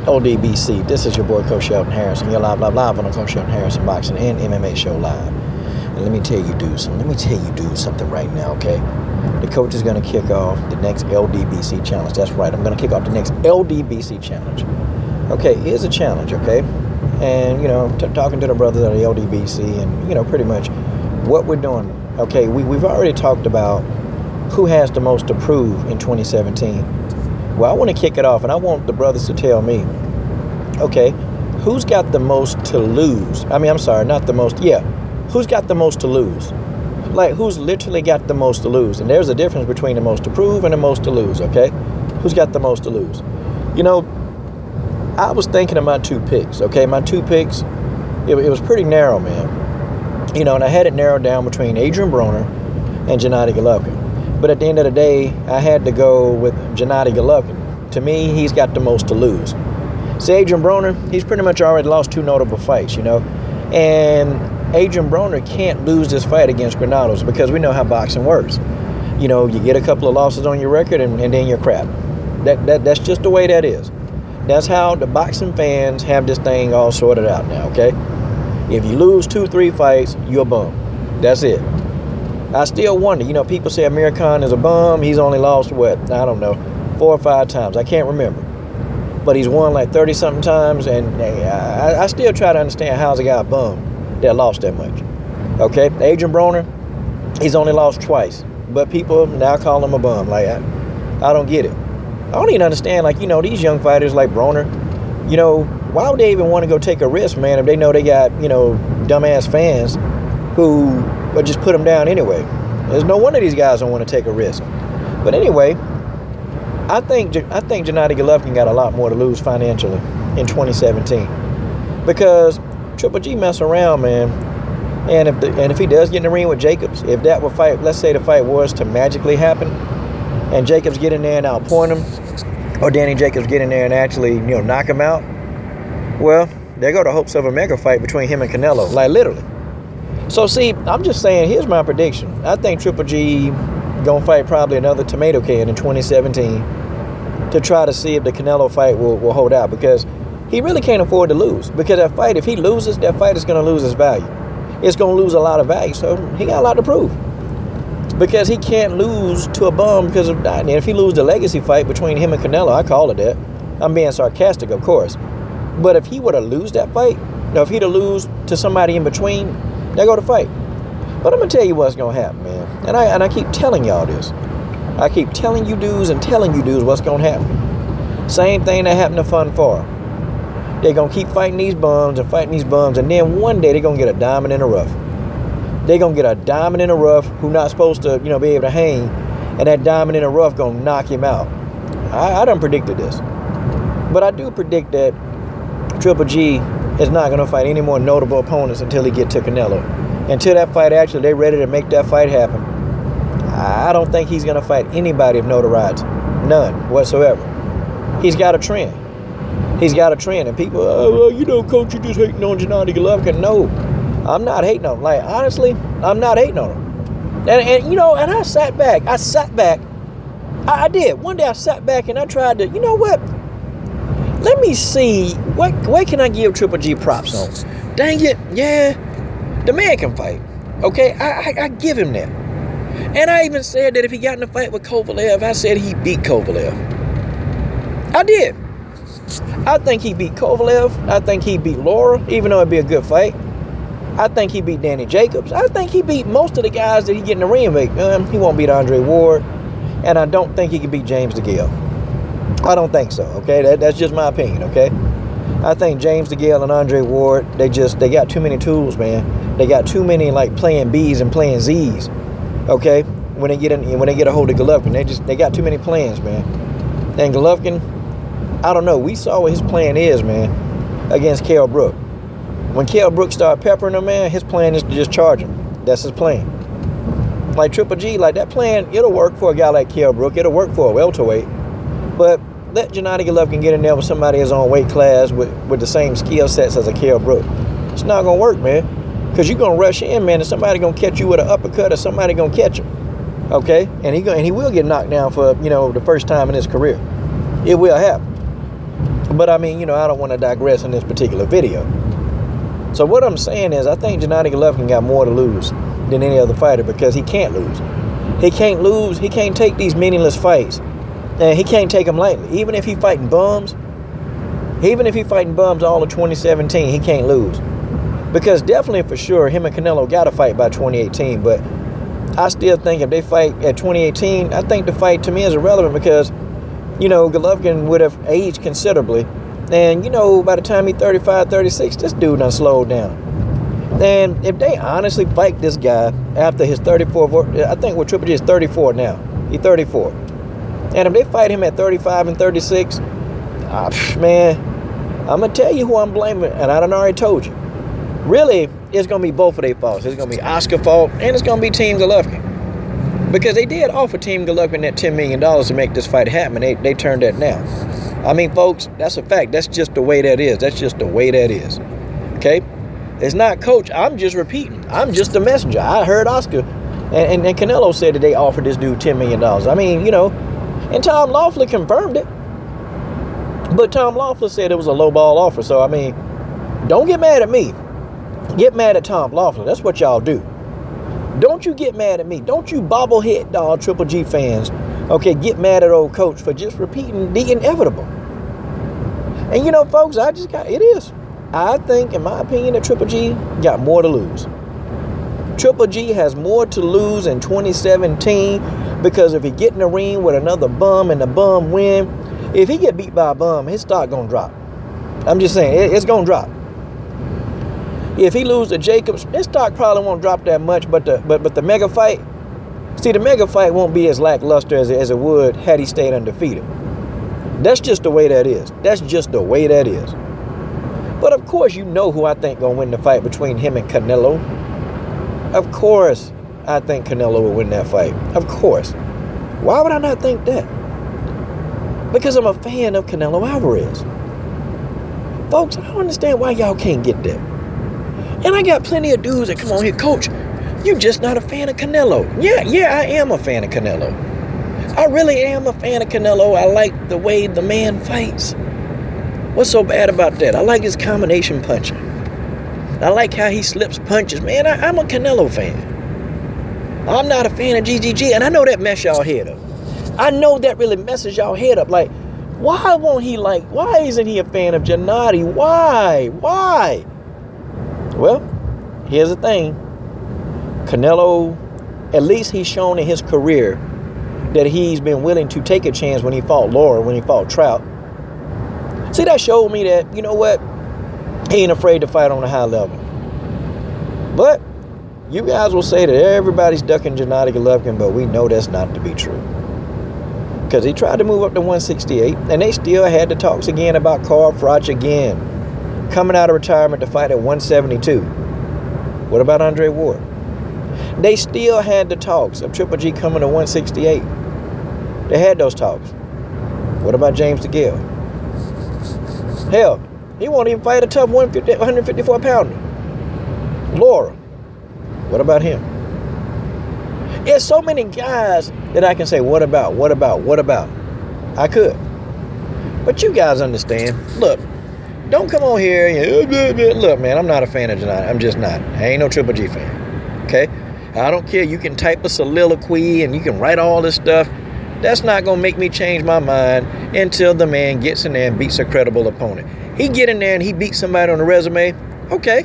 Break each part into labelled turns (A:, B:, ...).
A: ODBC. This is your boy, Coach Shelton Harrison. You're live on the Coach Shelton Harrison Boxing and MMA Show Live. And let me tell you, dudes, something right now, okay? The coach is going to kick off the next LDBC challenge. That's right. I'm going to kick off the next LDBC challenge. Okay, here's a challenge, okay? And, talking to the brothers at the LDBC and, pretty much what we're doing. Okay, we've already talked about who has the most to prove in 2017. Well, I want to kick it off, and I want the brothers to tell me, okay, who's got the most to lose? Who's got the most to lose? Like, who's literally got the most to lose? And there's a difference between the most to prove and the most to lose, okay? Who's got the most to lose? I was thinking of my two picks, okay? My two picks, it was pretty narrow, man. And I had it narrowed down between Adrian Broner and Gennady Golovkin. But at the end of the day, I had to go with Gennady Golovkin. To me, he's got the most to lose. See, Adrian Broner, he's pretty much already lost two notable fights, And Adrian Broner can't lose this fight against Granados because we know how boxing works. You get a couple of losses on your record and then you're crap. That's just the way that is. That's how the boxing fans have this thing all sorted out now, okay? If you lose 2-3 fights, you're a bum. That's it. I still wonder, people say Amir Khan is a bum. He's only lost, 4 or 5 times. I can't remember. But he's won like 30-something times, and I still try to understand how's a guy a bum that lost that much. Okay? Adrian Broner, he's only lost twice. But people now call him a bum. Like, I don't get it. I don't even understand, these young fighters like Broner, why would they even want to go take a risk, man, if they know they got, dumbass fans who would just put them down anyway? There's no wonder these guys don't want to take a risk. But anyway, I think Gennady Golovkin got a lot more to lose financially in 2017 because Triple G mess around, man. And if he does get in the ring with Jacobs, if that would fight, let's say the fight was to magically happen, and Jacobs get in there and outpoint him, or Danny Jacobs get in there and actually knock him out, well, there go the hopes of a mega fight between him and Canelo, like literally. So see, I'm just saying, here's my prediction. I think Triple G gonna fight probably another tomato can in 2017 to try to see if the Canelo fight will hold out, because he really can't afford to lose. Because that fight, if he loses, that fight is gonna lose its value. It's gonna lose a lot of value, so he got a lot to prove. Because he can't lose to a bum because of that. And if he loses the legacy fight between him and Canelo, I call it that. I'm being sarcastic, of course. But if he were to lose that fight, if he'd to lose to somebody in between, there go the fight. But I'm going to tell you what's going to happen, man. And I keep telling y'all this. I keep telling you dudes what's going to happen. Same thing that happened to Fun Far. They're going to keep fighting these bums, and then one day they're going to get a diamond in the rough. They're going to get a diamond in the rough who's not supposed to, be able to hang, and that diamond in the rough going to knock him out. I done predicted this. But I do predict that Triple G is not going to fight any more notable opponents until he get to Canelo. Until that fight, actually, they're ready to make that fight happen. I don't think he's going to fight anybody of notoriety. None whatsoever. He's got a trend. And people, Coach, you just hating on Gennady Golovkin. No, I'm not hating on him. Like, honestly, I'm not hating on him. And I sat back. I did. One day I sat back and I tried to, let me see, what can I give Triple G props on? Dang it, yeah, the man can fight. Okay, I give him that. And I even said that if he got in a fight with Kovalev, I said he beat Kovalev. I did. I think he beat Kovalev. I think he beat Laura, even though it'd be a good fight. I think he beat Danny Jacobs. I think he beat most of the guys that he get in the ring with. He won't beat Andre Ward. And I don't think he can beat James DeGale. I don't think so, okay? That's just my opinion, okay? I think James DeGale and Andre Ward, they got too many tools, man. They got too many, playing B's and playing Z's, okay? When they get a hold of Golovkin, they got too many plans, man. And Golovkin, I don't know. We saw what his plan is, man, against Kell Brook. When Kell Brook started peppering him, man, his plan is to just charge him. That's his plan. Like Triple G, that plan, it'll work for a guy like Kell Brook. It'll work for a welterweight. But let Gennady Golovkin get in there with somebody in his own weight class with the same skill sets as a Kell Brook. It's not going to work, man. Because you're going to rush in, man, and somebody going to catch you with an uppercut, or somebody going to catch him. Okay? And he will get knocked down for, the first time in his career. It will happen. But I mean, I don't want to digress in this particular video. So what I'm saying is, I think Gennady Golovkin got more to lose than any other fighter, because he can't lose. He can't lose. He can't take these meaningless fights, and he can't take them lightly. Even if he fighting bums all of 2017, he can't lose. Because definitely for sure, him and Canelo got to fight by 2018. But I still think if they fight at 2018, I think the fight to me is irrelevant, because, Golovkin would have aged considerably. And, by the time he's 35, 36, this dude done slowed down. And if they honestly fight this guy after his 34th, I think what Triple G is 34 now. He's 34. And if they fight him at 35 and 36, man, I'm going to tell you who I'm blaming, and I done already told you. Really, it's going to be both of their faults. It's going to be Oscar's fault, and it's going to be Team Golovkin. Because they did offer Team Golovkin that $10 million to make this fight happen. They turned that down. I mean, folks, that's a fact. That's just the way that is. That's just the way that is. Okay? It's not coach. I'm just repeating. I'm just the messenger. I heard Oscar and Canelo said that they offered this dude $10 million. I mean, and Tom Loeffler confirmed it. But Tom Loeffler said it was a lowball offer. So, I mean, don't get mad at me. Get mad at Tom Loeffler. That's what y'all do. Don't you get mad at me. Don't you bobblehead dog Triple G fans, okay, get mad at old coach for just repeating the inevitable. And folks, it is. I think, in my opinion, that Triple G got more to lose. Triple G has more to lose in 2017, because if he get in the ring with another bum and the bum win, if he get beat by a bum, his stock gonna drop. I'm just saying, it's gonna drop. If he lose to Jacobs, his stock probably won't drop that much, but the mega fight, see, the mega fight won't be as lackluster as it would had he stayed undefeated. That's just the way that is. That's just the way that is. But of course, who I think gonna win the fight between him and Canelo. Of course, I think Canelo will win that fight. Of course. Why would I not think that? Because I'm a fan of Canelo Alvarez. Folks, I don't understand why y'all can't get that. And I got plenty of dudes that come on here, coach, you just not a fan of Canelo. Yeah, I am a fan of Canelo. I really am a fan of Canelo. I like the way the man fights. What's so bad about that? I like his combination punching. I like how he slips punches. Man, I'm a Canelo fan. I'm not a fan of GGG, and I know that mess y'all head up. I know that really messes y'all head up. Like, why isn't he a fan of Gennady? Why? Well, here's the thing. Canelo, at least he's shown in his career that he's been willing to take a chance when he fought Lara, when he fought Trout. See, that showed me that, you know what? He ain't afraid to fight on a high level. But you guys will say that everybody's ducking Gennady Golovkin, but we know that's not to be true. Because he tried to move up to 168, and they still had the talks again about Carl Froch again, coming out of retirement to fight at 172. What about Andre Ward? They still had the talks of Triple G coming to 168. They had those talks. What about James DeGale? Hell, he won't even fight a tough 154 pounder. Lara. What about him? There's so many guys that I can say, what about? I could. But you guys understand. Look, don't come on here and, look, man, I'm not a fan of Gennady. I'm just not. I ain't no Triple G fan. Okay? I don't care. You can type a soliloquy and you can write all this stuff. That's not going to make me change my mind until the man gets in there and beats a credible opponent. He get in there and he beats somebody on the resume. Okay.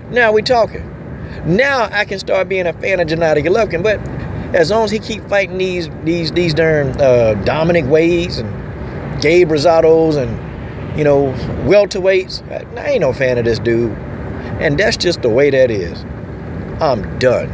A: Now we talking. Now I can start being a fan of Gennady Golovkin. But as long as he keep fighting these darn Dominic Wades and Gabe Rosados and, welterweights, I ain't no fan of this dude. And that's just the way that is. I'm done.